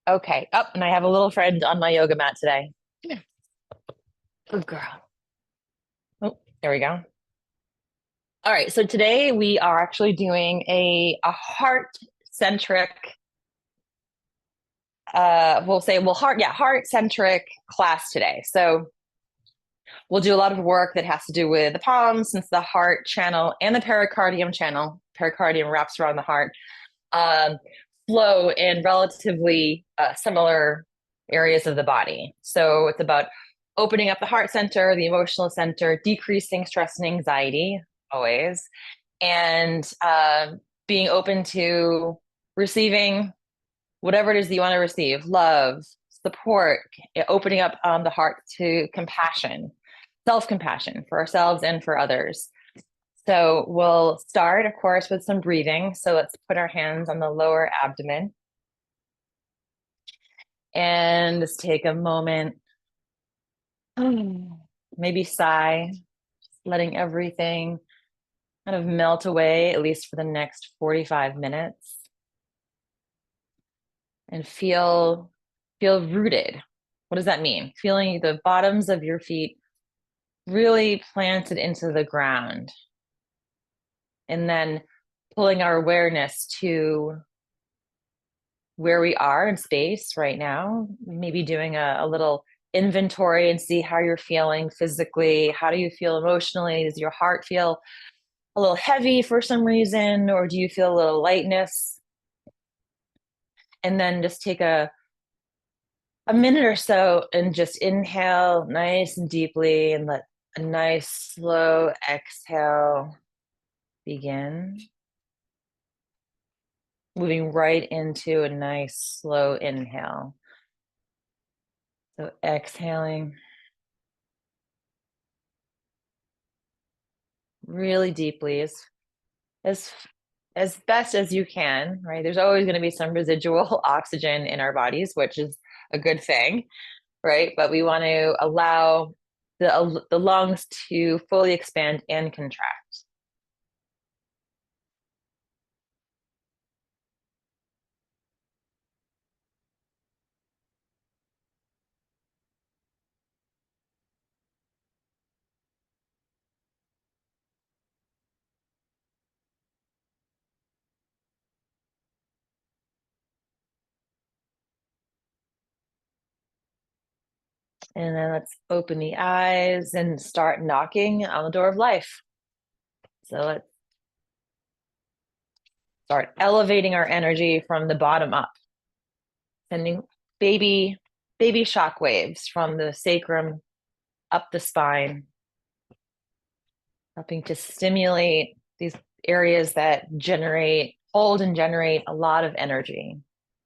Okay. Up, and I have a little friend on my yoga mat today. Come here. Good girl. Oh, there we go. All right. So today we are actually doing a heart-centric, heart-centric class today. So we'll do a lot of work that has to do with the palms, since the heart channel and the pericardium channel, pericardium wraps around the heart, um, flow in relatively similar areas of the body. So it's about opening up the heart center, the emotional center, decreasing stress and anxiety always, and being open to receiving whatever it is that you want to receive: love, support, opening up the heart to compassion, self compassion for ourselves and for others. So we'll start, of course, with some breathing. So let's put our hands on the lower abdomen and just take a moment, maybe sigh, just letting everything kind of melt away, at least for the next 45 minutes, and feel rooted. What does that mean? Feeling the bottoms of your feet really planted into the ground, and then pulling our awareness to where we are in space right now, maybe doing a little inventory and see how you're feeling physically. How do you feel emotionally? Does your heart feel a little heavy for some reason, or do you feel a little lightness? And then just take a minute or so and just inhale nice and deeply, and let a nice slow exhale begin. Moving right into a nice slow inhale. So exhaling really deeply, as as best as you can, right? There's always going to be some residual oxygen in our bodies, which is a good thing, right? But we want to allow the lungs to fully expand and contract. And then let's open the eyes and start knocking on the door of life. So let's start elevating our energy from the bottom up, sending baby baby shock waves from the sacrum up the spine, helping to stimulate these areas that hold and generate a lot of energy,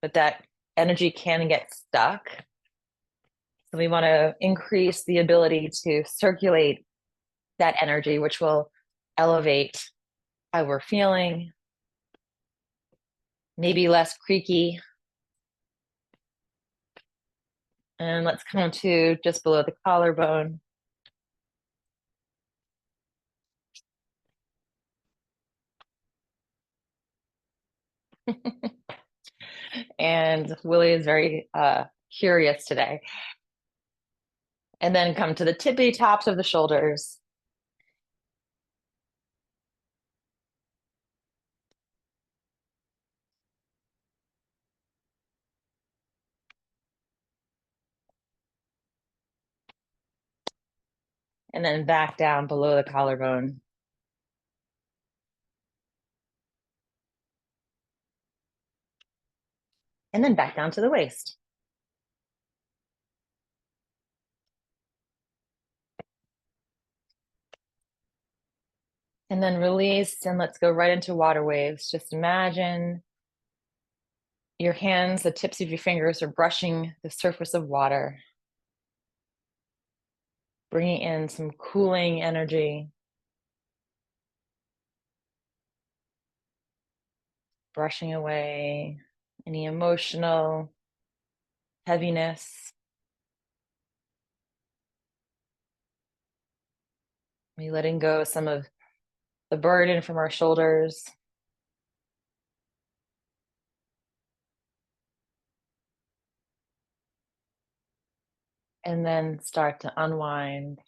but that energy can get stuck. So we want to increase the ability to circulate that energy, which will elevate how we're feeling, maybe less creaky. And let's come to just below the collarbone. And Willie is very curious today. And then come to the tippy tops of the shoulders. And then back down below the collarbone. And then back down to the waist. And then release, and let's go right into water waves. Just imagine your hands, the tips of your fingers are brushing the surface of water, bringing in some cooling energy, brushing away any emotional heaviness. Maybe letting go some of the burden from our shoulders. and then start to unwind.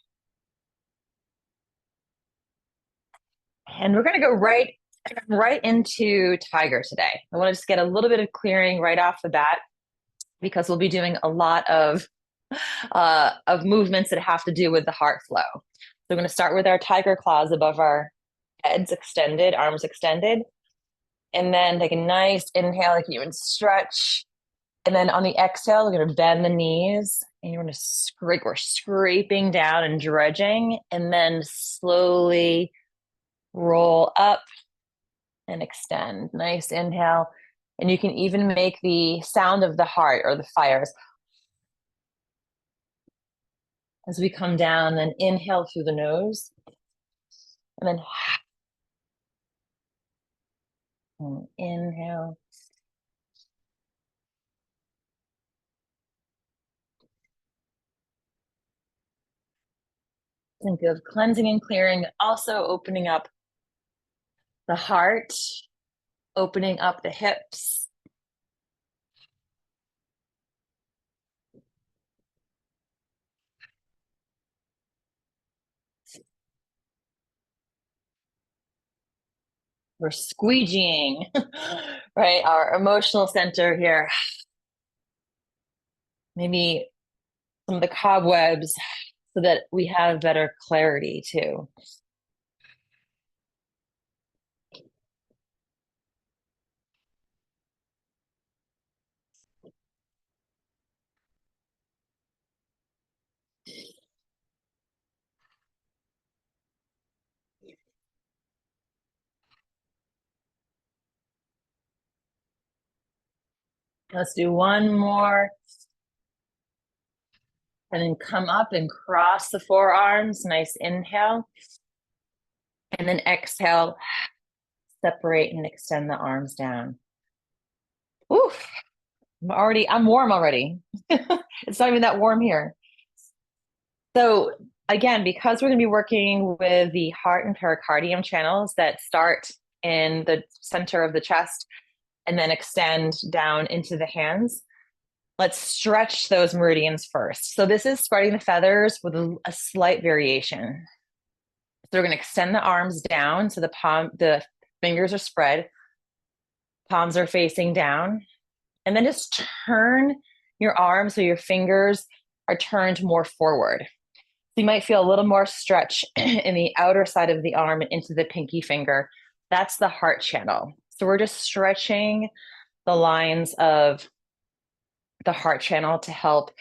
And we're going to go right into Tiger today. I want to just get a little bit of clearing right off the bat because we'll be doing a lot of movements that have to do with the heart flow. So we're going to start with our tiger claws above our heads extended, arms extended. And then take a nice inhale, like you would stretch. And then on the exhale, we're going to bend the knees and you're going to scrape. We're scraping down and dredging, and then slowly roll up and extend. Nice inhale. And you can even make the sound of the heart or the fires as we come down. Then inhale through the nose, and then and inhale. Think of cleansing and clearing, also opening up the heart, opening up the hips. We're squeegeeing, right? Our emotional center here. Maybe some of the cobwebs so that we have better clarity too. Let's do one more. And then come up and cross the forearms. Nice inhale. And then exhale, separate and extend the arms down. Oof. I'm warm already. It's not even that warm here. So again, because we're going to be working with the heart and pericardium channels that start in the center of the chest and then extend down into the hands, let's stretch those meridians first. So this is spreading the feathers with a slight variation. So we're going to extend the arms down so the fingers are spread, palms are facing down, and then just turn your arms so your fingers are turned more forward. So you might feel a little more stretch in the outer side of the arm and into the pinky finger. That's the heart channel. So we're just stretching the lines of the heart channel to help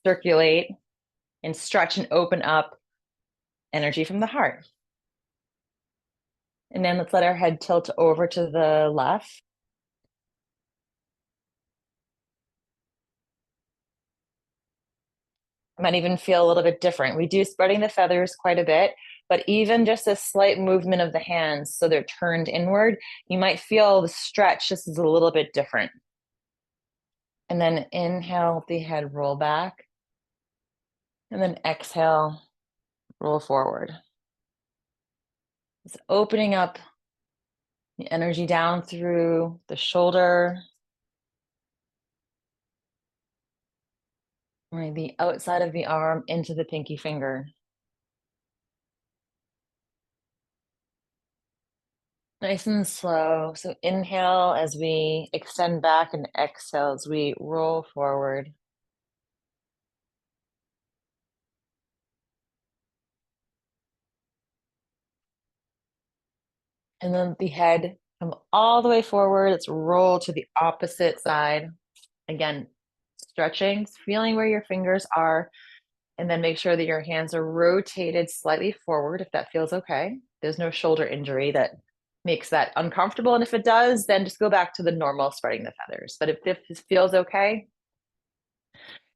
circulate and stretch and open up energy from the heart. And then let's let our head tilt over to the left. Might even feel a little bit different. We do spreading the feathers quite a bit, but even just a slight movement of the hands so they're turned inward, you might feel the stretch just is a little bit different. And then inhale, the head roll back. And then exhale, roll forward. It's opening up the energy down through the shoulder, or the outside of the arm into the pinky finger. Nice and slow. So inhale as we extend back and exhale as we roll forward. And then the head come all the way forward. Let's roll to the opposite side. Again, stretching, feeling where your fingers are, and then make sure that your hands are rotated slightly forward if that feels okay. There's no shoulder injury that makes that uncomfortable. And if it does, then just go back to the normal spreading the feathers. But if this feels okay,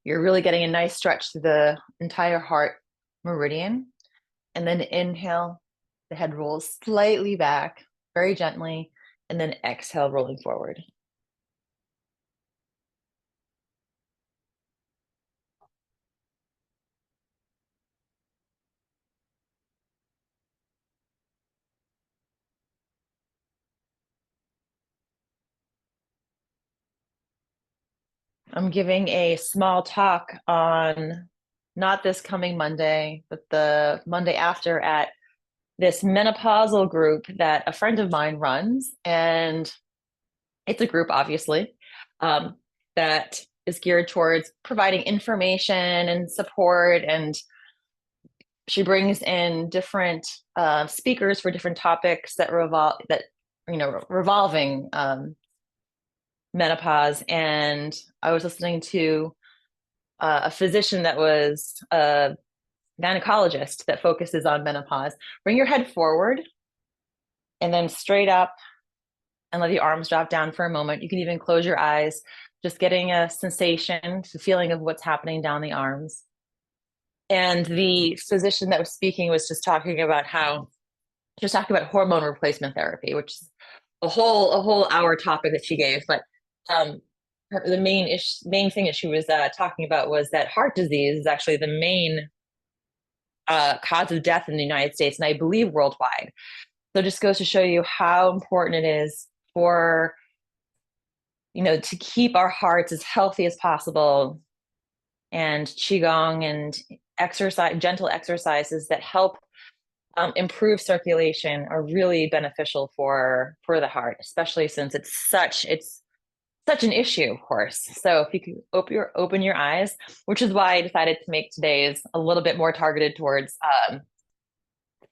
you're really getting a nice stretch to the entire heart meridian. And then inhale, the head rolls slightly back, very gently, and then exhale, rolling forward. I'm giving a small talk on not this coming Monday, but the Monday after at this menopausal group that a friend of mine runs. And it's a group, obviously, um, that is geared towards providing information and support. And she brings in different speakers for different topics that revolving menopause. And I was listening to a physician that was a gynecologist that focuses on menopause. Bring your head forward and then straight up and let the arms drop down for a moment. You can even close your eyes, just getting a sensation, the feeling of what's happening down the arms. And the physician that was speaking was just talking about hormone replacement therapy, which is a whole hour topic that she gave. But the main thing that she was talking about was that heart disease is actually the main cause of death in the United States, and I believe worldwide. So it just goes to show you how important it is for, to keep our hearts as healthy as possible. And QiGong and gentle exercises that help improve circulation are really beneficial for the heart, especially since it's such an issue, of course. So if you can open your eyes, which is why I decided to make today's a little bit more targeted towards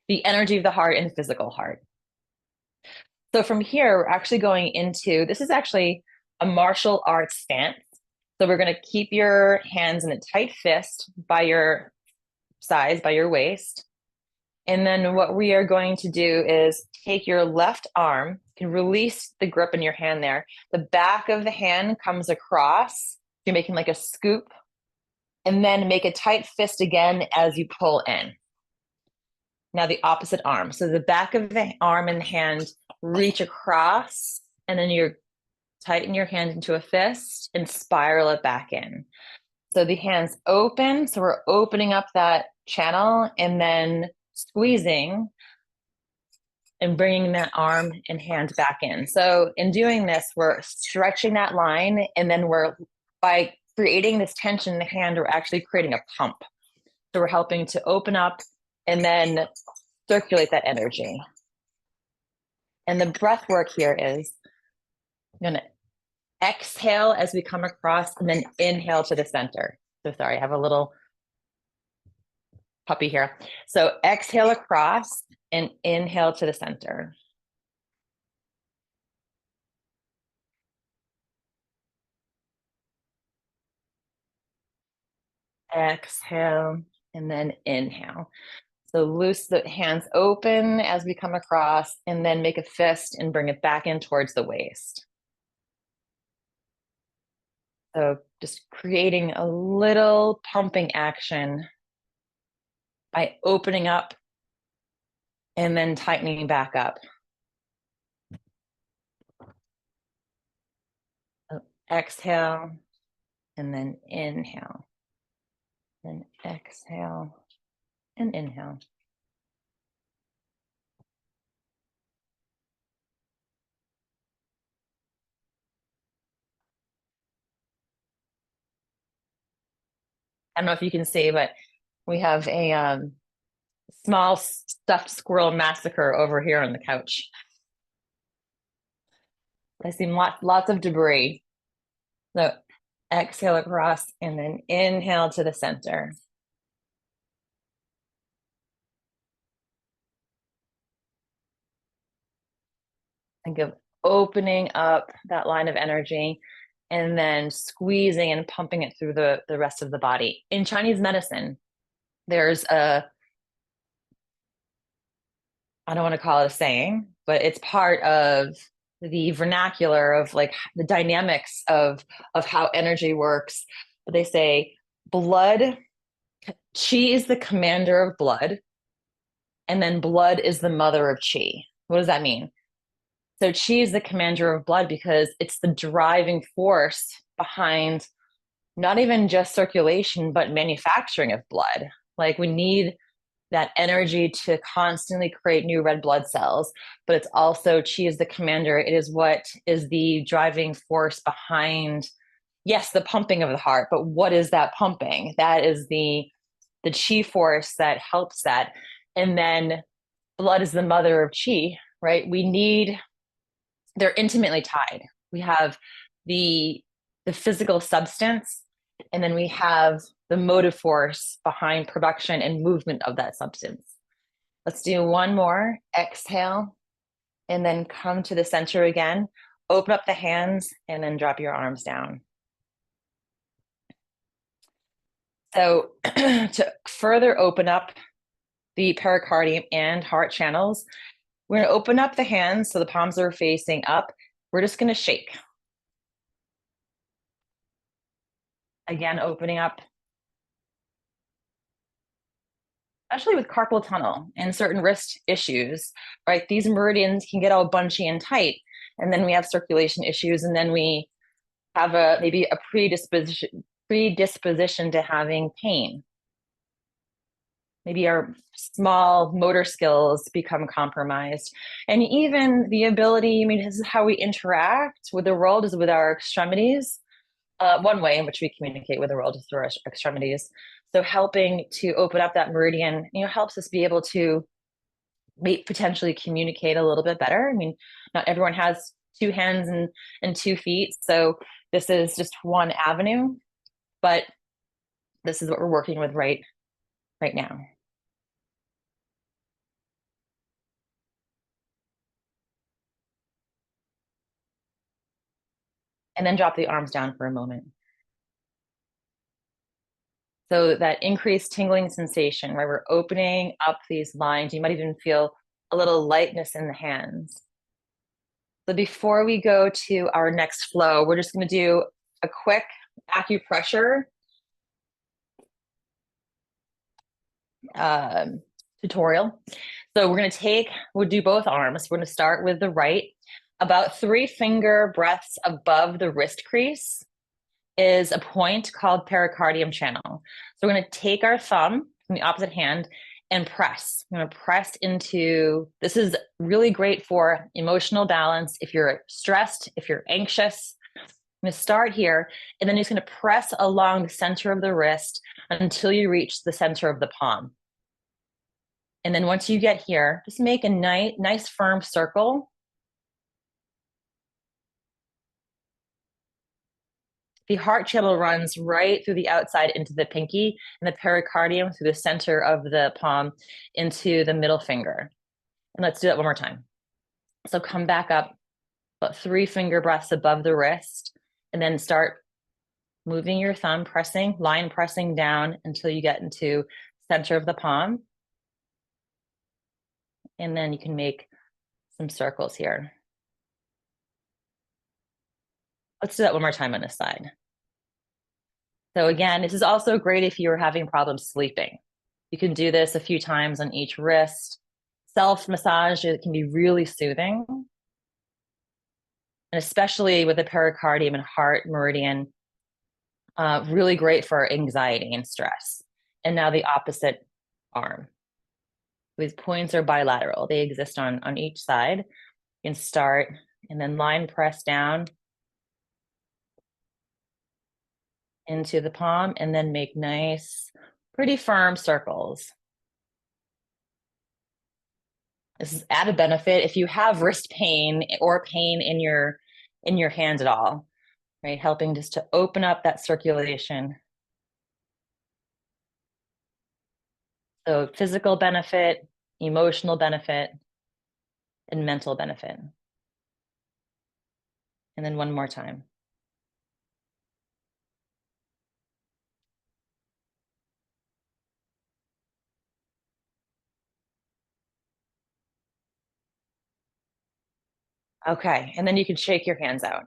the energy of the heart and the physical heart. So from here, we're actually going into, this is actually a martial arts stance. So we're going to keep your hands in a tight fist by your sides, by your waist. And then what we are going to do is take your left arm, you can release the grip in your hand there. The back of the hand comes across. You're making like a scoop. And then make a tight fist again as you pull in. Now the opposite arm. So the back of the arm and the hand reach across, and then you tighten your hand into a fist and spiral it back in. So the hands open. So we're opening up that channel and then squeezing and bringing that arm and hand back in. So in doing this, we're stretching that line, and then by creating this tension in the hand, we're actually creating a pump. So we're helping to open up and then circulate that energy. And the breath work here is I'm going to exhale as we come across and then inhale to the center. So sorry, I have a little puppy here. So exhale across and inhale to the center. Exhale and then inhale. So loose the hands open as we come across, and then make a fist and bring it back in towards the waist. So just creating a little pumping action by opening up and then tightening back up. So exhale and then inhale. Then exhale and inhale. I don't know if you can see, but we have a small stuffed squirrel massacre over here on the couch. I see lots of debris. So exhale across and then inhale to the center. Think of opening up that line of energy and then squeezing and pumping it through the rest of the body. In Chinese medicine, there's I don't want to call it a saying, but it's part of the vernacular of like the dynamics of how energy works. But they say qi is the commander of blood, and then blood is the mother of qi. What does that mean? So qi is the commander of blood because it's the driving force behind not even just circulation, but manufacturing of blood. Like we need that energy to constantly create new red blood cells, but it's also qi is the commander. It is what is the driving force behind, yes, the pumping of the heart, but what is that pumping? That is the the chi force that helps that. And then blood is the mother of chi, right? They're intimately tied. We have the physical substance, and then we have the motive force behind production and movement of that substance. Let's do one more. Exhale, and then come to the center again. Open up the hands, and then drop your arms down. So to further open up the pericardium and heart channels, we're going to open up the hands so the palms are facing up. We're just going to shake. Again, opening up, especially with carpal tunnel and certain wrist issues, right? These meridians can get all bunchy and tight, and then we have circulation issues, and then we have maybe a predisposition to having pain. Maybe our small motor skills become compromised. And even the ability, I mean, this is how we interact with the world, is with our extremities. One way in which we communicate with the world is through our extremities. So helping to open up that meridian, helps us be able to potentially communicate a little bit better. I mean, not everyone has two hands and 2 feet. So this is just one avenue, but this is what we're working with right now. And then drop the arms down for a moment. So that increased tingling sensation, right? We're opening up these lines. You might even feel a little lightness in the hands. So before we go to our next flow, we're just going to do a quick acupressure tutorial. So we're going to we'll do both arms. We're going to start with the right. About 3 finger breaths above the wrist crease is a point called pericardium channel. So we're going to take our thumb from the opposite hand and press. I'm going to press into, this is really great for emotional balance. If you're stressed, if you're anxious, I'm going to start here, and then you're just going to press along the center of the wrist until you reach the center of the palm. And then once you get here, just make a nice firm circle. The heart channel runs right through the outside into the pinky, and the pericardium through the center of the palm into the middle finger. And let's do that one more time. So come back up, about 3 finger breaths above the wrist, and then start moving your thumb, line pressing down until you get into center of the palm. And then you can make some circles here. Let's do that one more time on this side. So again, this is also great if you're having problems sleeping. You can do this a few times on each wrist. Self-massage, it can be really soothing. And especially with the pericardium and heart meridian, really great for anxiety and stress. And now the opposite arm. These points are bilateral. They exist on each side. You can start and then line press down into the palm, and then make nice, pretty firm circles. This is added benefit if you have wrist pain or pain in your hands at all, right? Helping just to open up that circulation. So physical benefit, emotional benefit, and mental benefit. And then one more time. Okay, and then you can shake your hands out.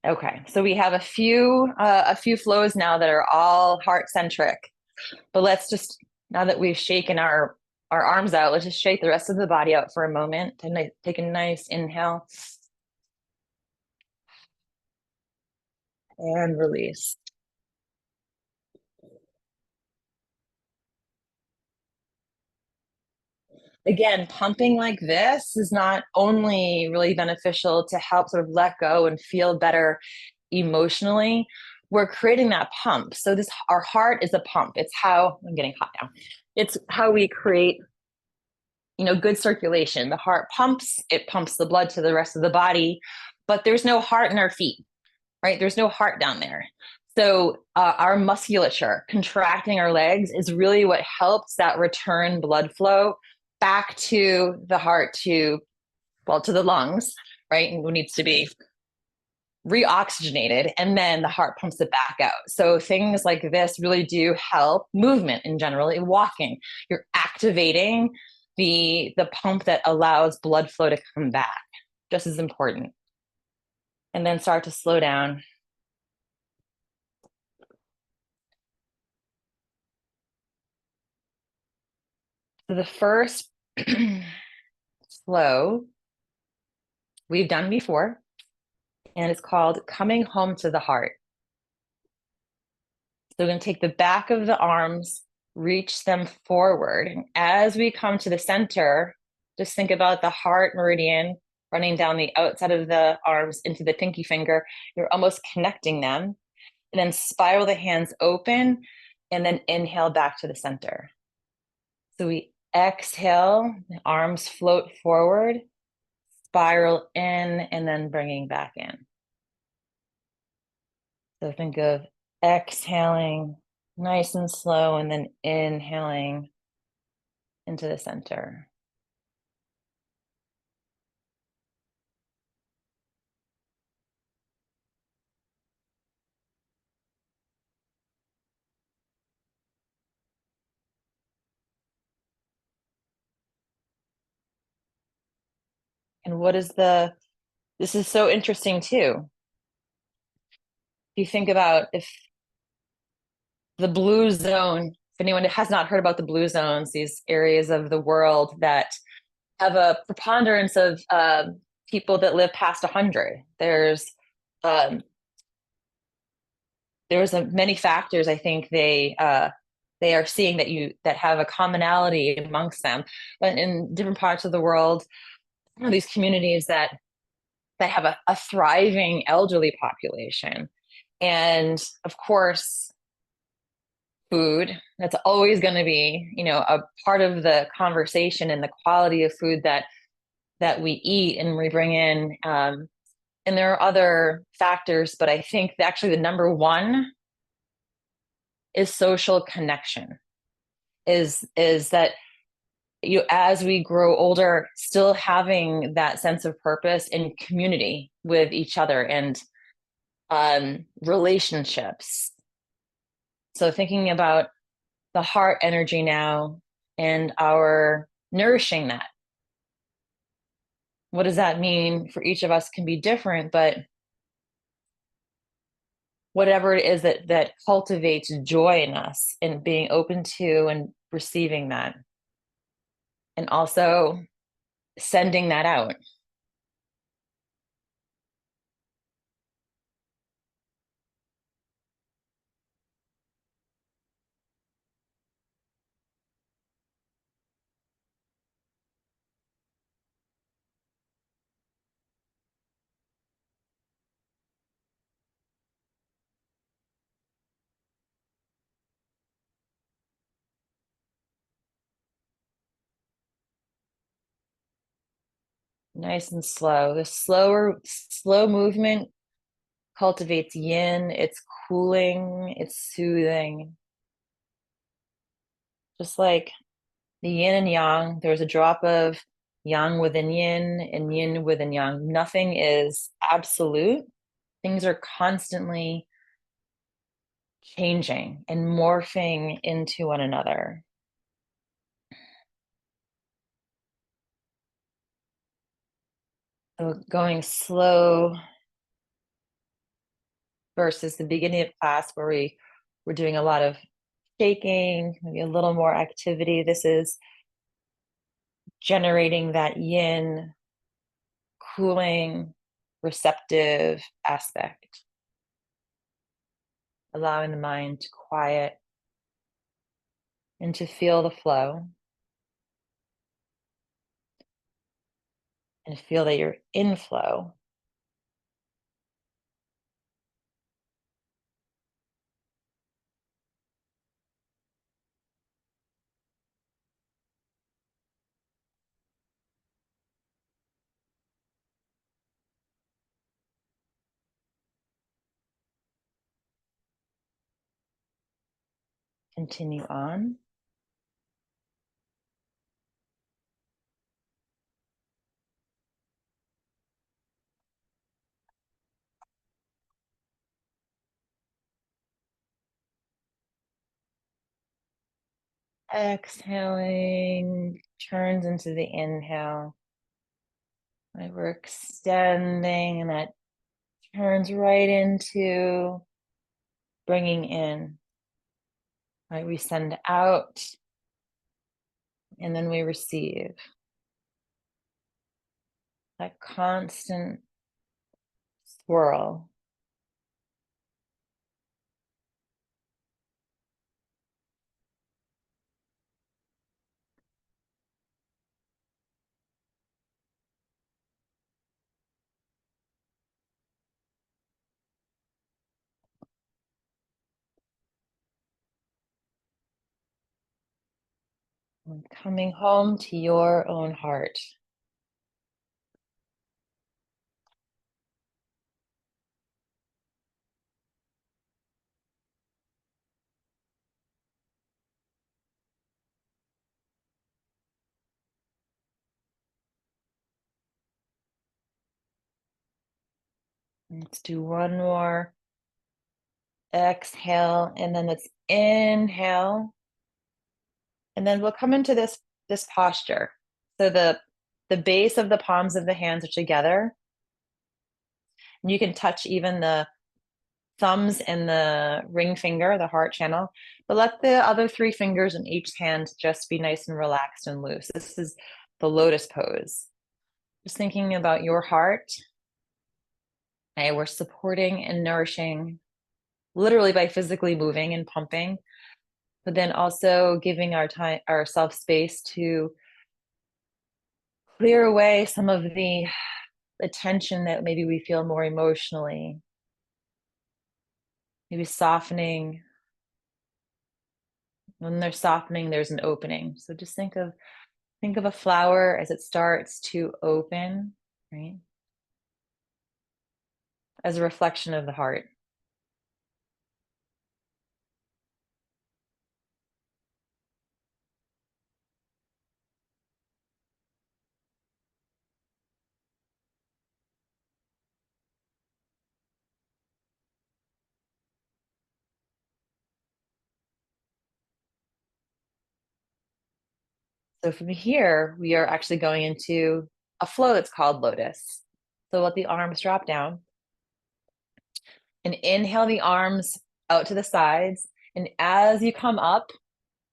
Okay, so we have a few flows now that are all heart centric, but let's just, now that we've shaken our arms out, let's just shake the rest of the body out for a moment and take a nice inhale and release. Again, pumping like this is not only really beneficial to help sort of let go and feel better emotionally, we're creating that pump. So this, our heart is a pump. It's how, I'm getting hot now. It's how we create, good circulation. The heart pumps, it pumps the blood to the rest of the body, but there's no heart in our feet, right? There's no heart down there. So our musculature contracting our legs is really what helps that return blood flow back to the heart, to the lungs, right? And it needs to be reoxygenated, and then the heart pumps it back out. So things like this really do help movement in general. Walking, you're activating the pump that allows blood flow to come back, just as important. And then start to slow down. So the first slow we've done before, and it's called coming home to the heart. So we're going to take the back of the arms, reach them forward. And as we come to the center, just think about the heart meridian running down the outside of the arms into the pinky finger. You're almost connecting them. And then spiral the hands open and then inhale back to the center. So we exhale, the arms float forward, spiral in, and then bringing back in. So think of exhaling nice and slow and then inhaling into the center. And this is so interesting too. If you think about if the blue zone, if anyone has not heard about the blue zones, these areas of the world that have a preponderance of people that live past 100, um, there's many factors. I think they are seeing that have a commonality amongst them, but in different parts of the world, these communities that have a thriving elderly population, and of course, food. That's always going to be, a part of the conversation, and the quality of food that we eat and we bring in. And there are other factors, but I think actually the number one is social connection. Is that as we grow older, still having that sense of purpose and community with each other, and relationships. So thinking about the heart energy now and our nourishing that. What does that mean for each of us can be different, but whatever it is that cultivates joy in us, and being open to and receiving that, and also sending that out. Nice and slow. The slow movement cultivates yin. It's cooling, it's soothing. Just like the yin and yang, there's a drop of yang within yin and yin within yang. Nothing is absolute. Things are constantly changing and morphing into one another. So going slow versus the beginning of class where we're doing a lot of shaking, maybe a little more activity. This is generating that yin, cooling, receptive aspect, allowing the mind to quiet and to feel the flow. and feel that you're in flow. Continue on. Exhaling turns into the inhale. Right, we're extending, and that turns right into bringing in. Right, we send out, and then we receive. That constant swirl. And coming home to your own heart. Let's do one more exhale, and then let's inhale, and then we'll come into this posture. So the base of the palms of the hands are together, and you can touch even the thumbs and the ring finger, the heart channel, but let the other 3 fingers in each hand just be nice and relaxed and loose. This is the lotus pose. Just thinking about your heart. Okay, we're supporting and nourishing literally by physically moving and pumping, but then also giving ourselves space to clear away some of the tension that maybe we feel more emotionally, maybe softening. When there's softening, there's an opening. So just think of a flower as it starts to open, right? As a reflection of the heart. So from here, we are actually going into a flow that's called Lotus. So let the arms drop down and inhale the arms out to the sides. And as you come up,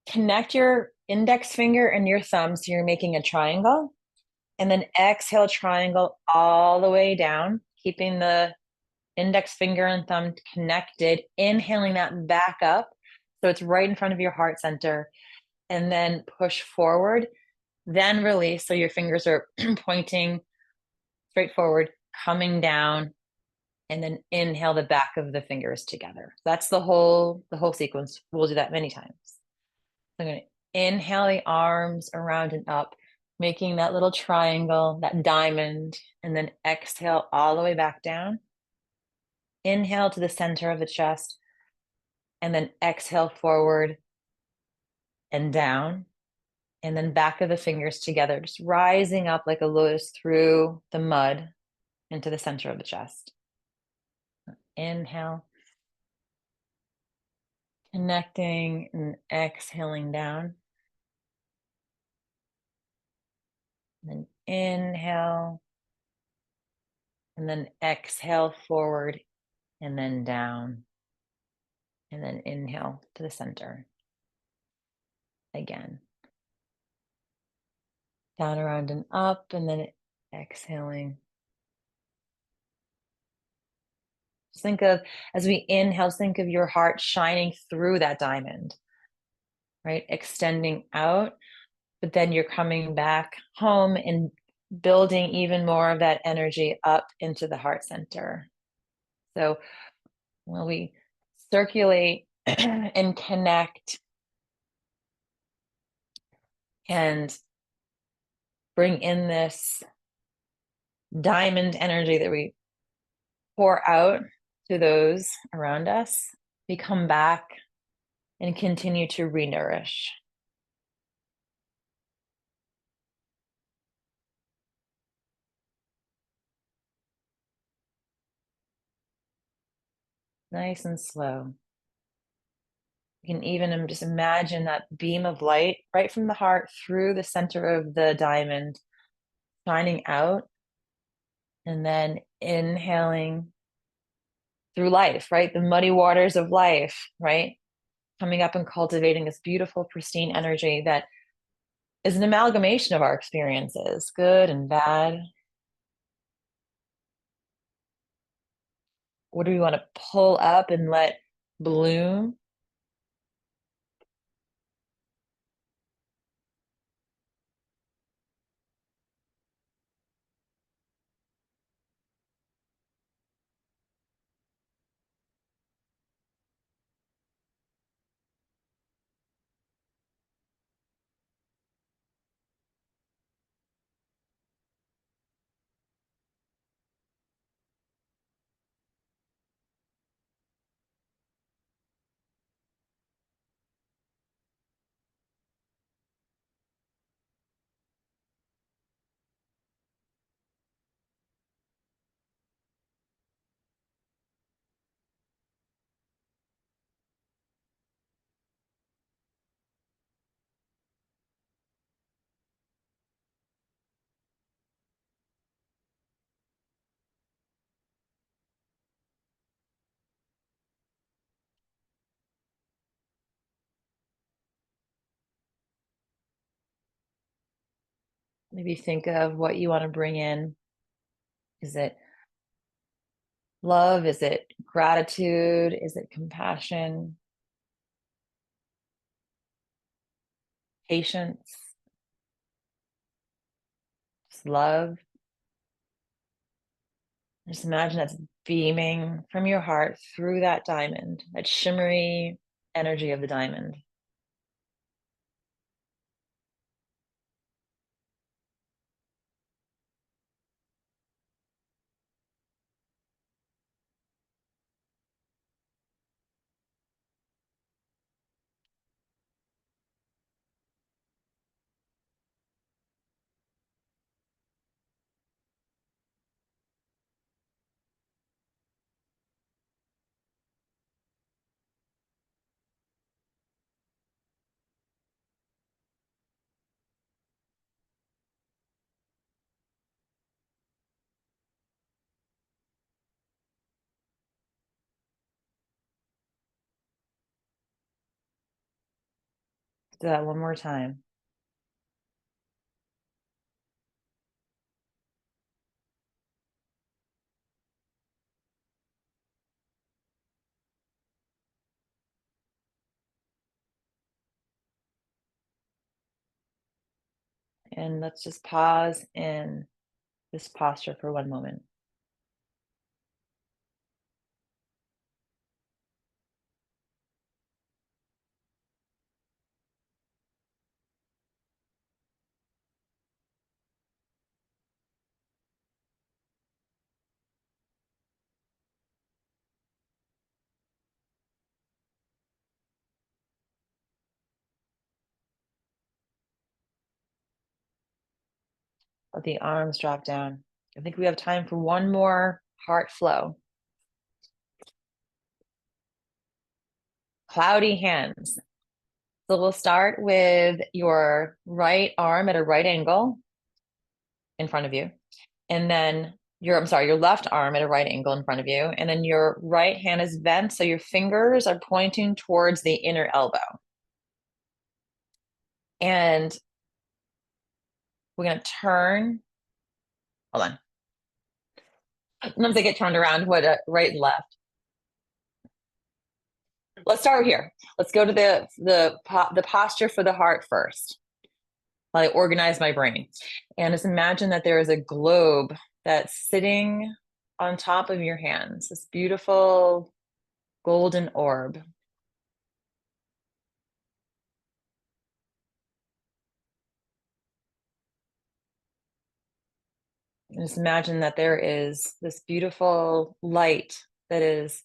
connect your index finger and your thumb so you're making a triangle. And then exhale triangle all the way down, keeping the index finger and thumb connected, inhaling that back up. So it's right in front of your heart center. And then push forward, then release. So your fingers are pointing straight forward, coming down, and then inhale the back of the fingers together. That's the whole sequence. We'll do that many times. So I'm going to inhale the arms around and up, making that little triangle, that diamond, and then exhale all the way back down. Inhale to the center of the chest, and then exhale forward and down, and then back of the fingers together, just rising up like a lotus through the mud into the center of the chest. Inhale, connecting and exhaling down. And then inhale, and then exhale forward and then down. And then inhale to the center. Again. Down, around, and up, and then exhaling. Just think of, as we inhale, think of your heart shining through that diamond, right? Extending out, but then you're coming back home and building even more of that energy up into the heart center. So when we circulate and connect and bring in this diamond energy that we pour out to those around us, we come back and continue to re-nourish. Nice and slow. You can even just imagine that beam of light right from the heart through the center of the diamond, shining out, and then inhaling through life, right? The muddy waters of life, right? Coming up and cultivating this beautiful, pristine energy that is an amalgamation of our experiences, good and bad. What do we want to pull up and let bloom? Maybe think of what you want to bring in. Is it love? Is it gratitude? Is it compassion? Patience? Just love? Just imagine that's beaming from your heart through that diamond, that shimmery energy of the diamond. Do that one more time. And let's just pause in this posture for one moment. Let the arms drop down. I think we have time for one more heart flow. Cloudy hands. So we'll start with your right arm at a right angle in front of you. And then your left arm at a right angle in front of you. And then your right hand is bent. So your fingers are pointing towards the inner elbow. And we're going to turn. Hold on. Once they get turned around, right and left. Let's start here. Let's go to the posture for the heart first. while I organize my brain. And just imagine that there is a globe that's sitting on top of your hands, this beautiful golden orb. And just imagine that there is this beautiful light that is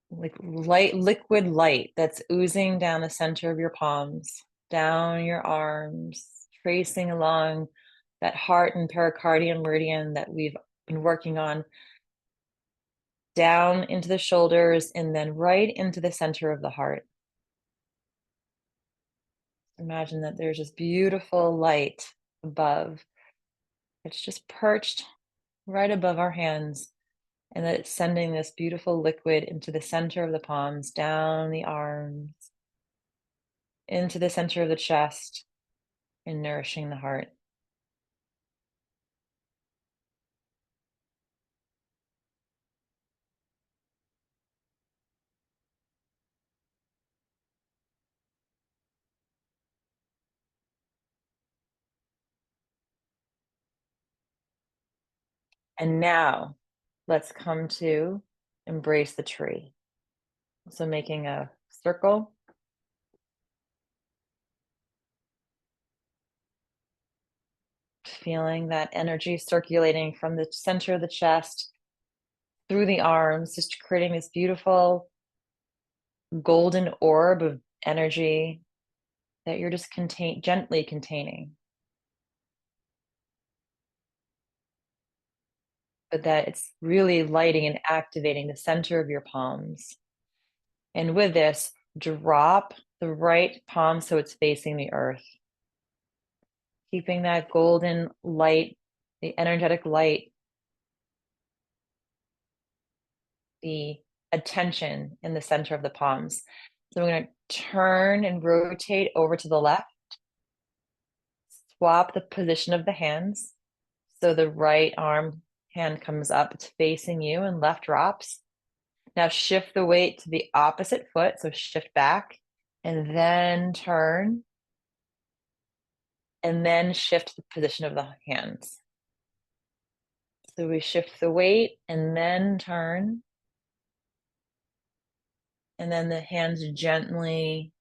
like liquid light that's oozing down the center of your palms, down your arms, tracing along that heart and pericardium meridian that we've been working on, down into the shoulders, and then right into the center of the heart. Imagine that there's this beautiful light above. It's just perched right above our hands, and that it's sending this beautiful liquid into the center of the palms, down the arms, into the center of the chest, and nourishing the heart. And now let's come to embrace the tree. So making a circle, feeling that energy circulating from the center of the chest through the arms, just creating this beautiful golden orb of energy that you're just gently containing, but that it's really lighting and activating the center of your palms. And with this, drop the right palm so it's facing the earth, keeping that golden light, the energetic light, the attention in the center of the palms. So I'm going to turn and rotate over to the left, swap the position of the hands. So the right hand comes up, it's facing you, and left drops. Now shift the weight to the opposite foot. So shift back and then turn, and then shift the position of the hands. So we shift the weight and then turn, and then the hands gently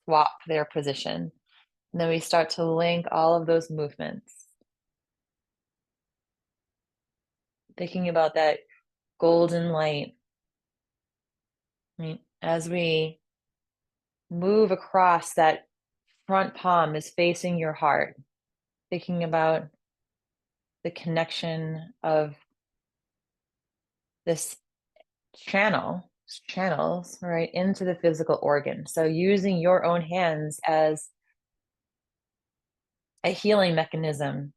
swap their position. And then we start to link all of those movements. Thinking about that golden light. Right? As we move across, that front palm is facing your heart. Thinking about the connection of this channels, right, into the physical organ. So using your own hands as a healing mechanism,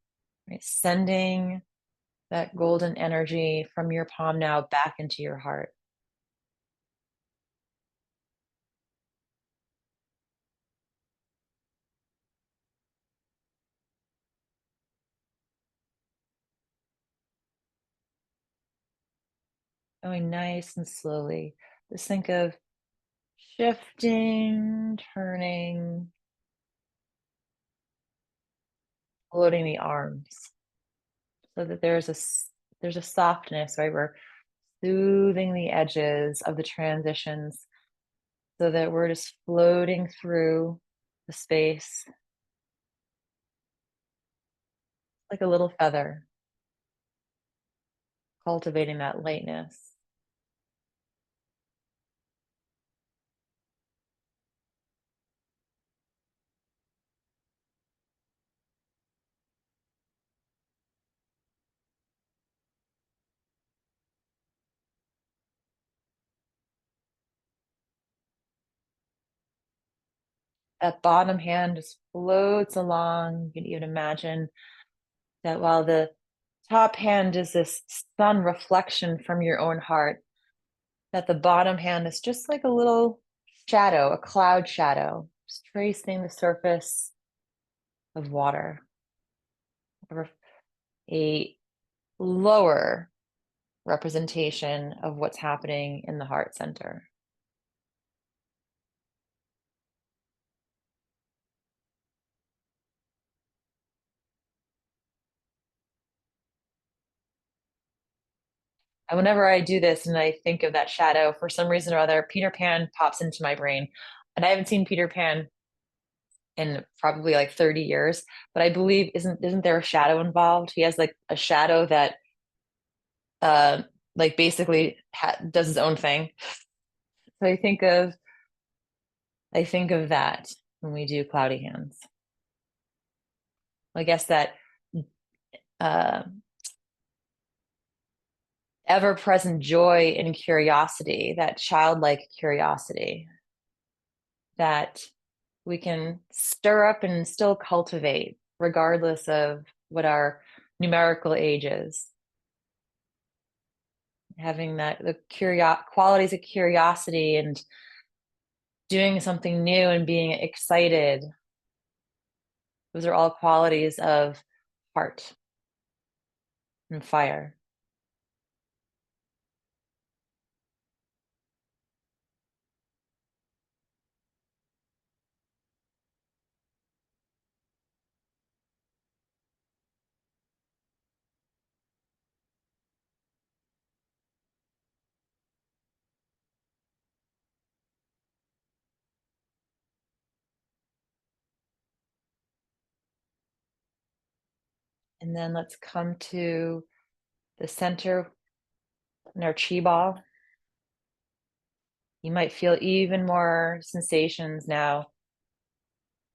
right? Sending that golden energy from your palm now back into your heart. Going nice and slowly. Just think of shifting, turning, floating the arms so that there's a softness, right? We're soothing the edges of the transitions so that we're just floating through the space like a little feather, cultivating that lightness. That bottom hand just floats along. You can even imagine that while the top hand is this sun reflection from your own heart, that the bottom hand is just like a little shadow, a cloud shadow, just tracing the surface of water, or a lower representation of what's happening in the heart center. And whenever I do this and I think of that shadow, for some reason or other, Peter Pan pops into my brain. And I haven't seen Peter Pan in probably like 30 years, but I believe isn't there a shadow involved? He has like a shadow that uh like basically does his own thing. So I think of that when we do cloudy hands. I guess that uh ever-present joy and curiosity, that childlike curiosity that we can stir up and still cultivate regardless of what our numerical age is. Having that the qualities of curiosity and doing something new and being excited, those are all qualities of heart and fire. And then let's come to the center in our chi ball. You might feel even more sensations now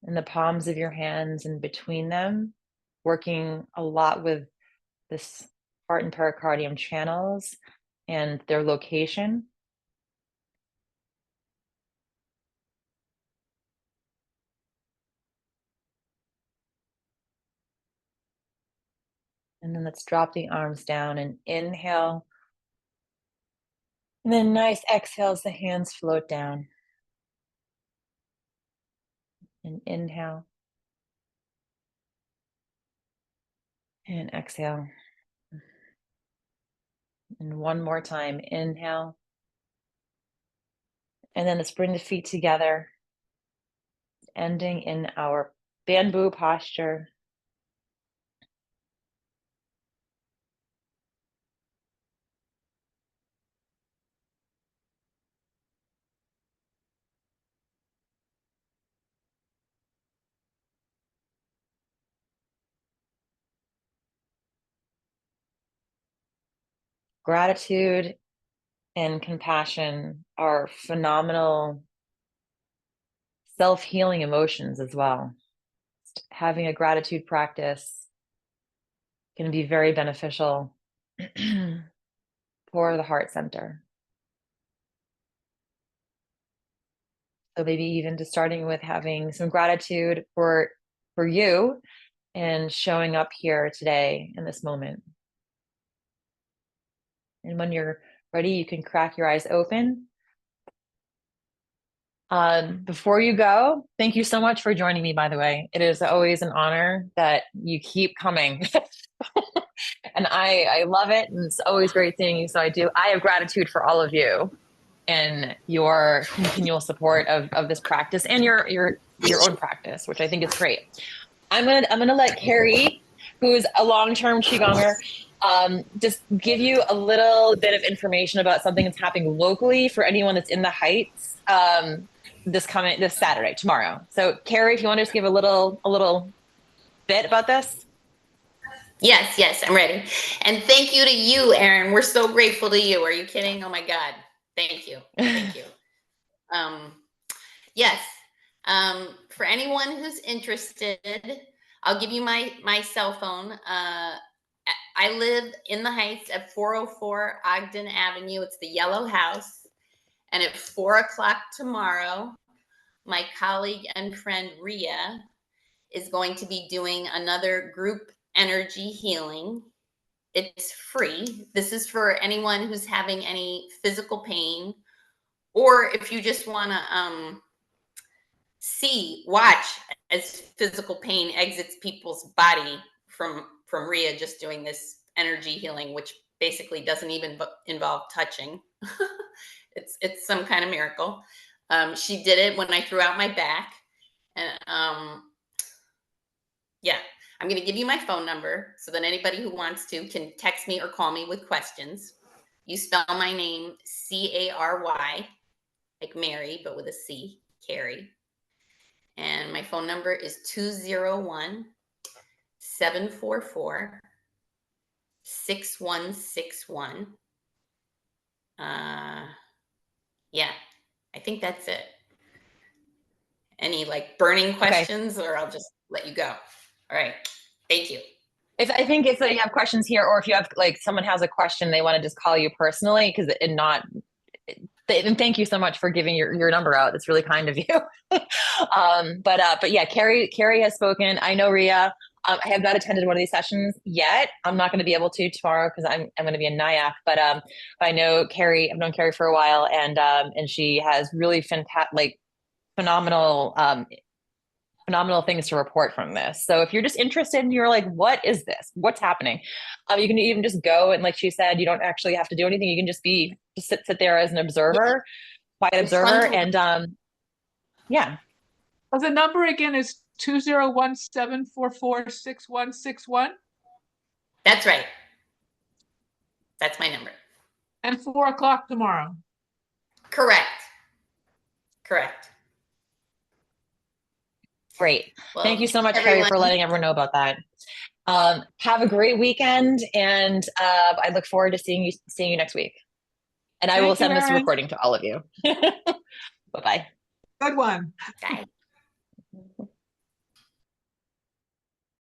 in the palms of your hands and between them, working a lot with this heart and pericardium channels and their location. And then let's drop the arms down and inhale. And then nice exhale as the hands float down. And inhale. And exhale. And one more time, inhale. And then let's bring the feet together, ending in our bamboo posture. Gratitude and compassion are phenomenal self-healing emotions as well. Having a gratitude practice can be very beneficial for the heart center. So maybe even just starting with having some gratitude for you and showing up here today in this moment. And when you're ready, you can crack your eyes open. Before you go, thank you so much for joining me, by the way. It is always an honor that you keep coming. And I love it. And it's always great seeing you. So I have gratitude for all of you and your continual support of this practice and your own practice, which I think is great. I'm gonna let Carrie, who's a long-term Qigonger, just give you a little bit of information about something that's happening locally for anyone that's in the Heights this Saturday, tomorrow. So Carrie, if you want to just give a little bit about this. Yes, I'm ready. And thank you to you, Erin. We're so grateful to you. Are you kidding? Oh my God. Thank you. Thank you. Yes. For anyone who's interested, I'll give you my cell phone. I live in the Heights at 404 Ogden Avenue. It's the Yellow House. And at 4:00 tomorrow, my colleague and friend Ria is going to be doing another group energy healing. It's free. This is for anyone who's having any physical pain, or if you just want to watch as physical pain exits people's body from Ria just doing this energy healing, which basically doesn't even involve touching. It's some kind of miracle. She did it when I threw out my back, and yeah. I'm going to give you my phone number so that anybody who wants to can text me or call me with questions. You spell my name Cary, like Mary, but with a C, Carrie. And my phone number is 201-744-6161. Yeah, I think that's it. Any like burning questions, or I'll just let you go. All right. Thank you. I think if you have questions here, or if you have like someone has a question, they want to just call you personally, because and not. And thank you so much for giving your number out. That's really kind of you. But yeah, Carrie has spoken. I know Ria. I have not attended one of these sessions yet. I'm not going to be able to tomorrow because I'm going to be in Nyack. But I know Carrie. I've known Carrie for a while, and she has really fantastic, phenomenal phenomenal things to report from this. So if you're just interested and you're like, what is this? What's happening? You can even just go, and like she said, you don't actually have to do anything. You can just sit there as an observer, quiet observer. And yeah. Oh, the number again is 201-744-6161. That's right. That's my number. And 4 o'clock tomorrow. Correct. Great. Well, thank you so much, Carrie, for letting everyone know about that. Have a great weekend, and I look forward to seeing you next week. And I will send this recording to all of you. Bye-bye. Good one. Bye.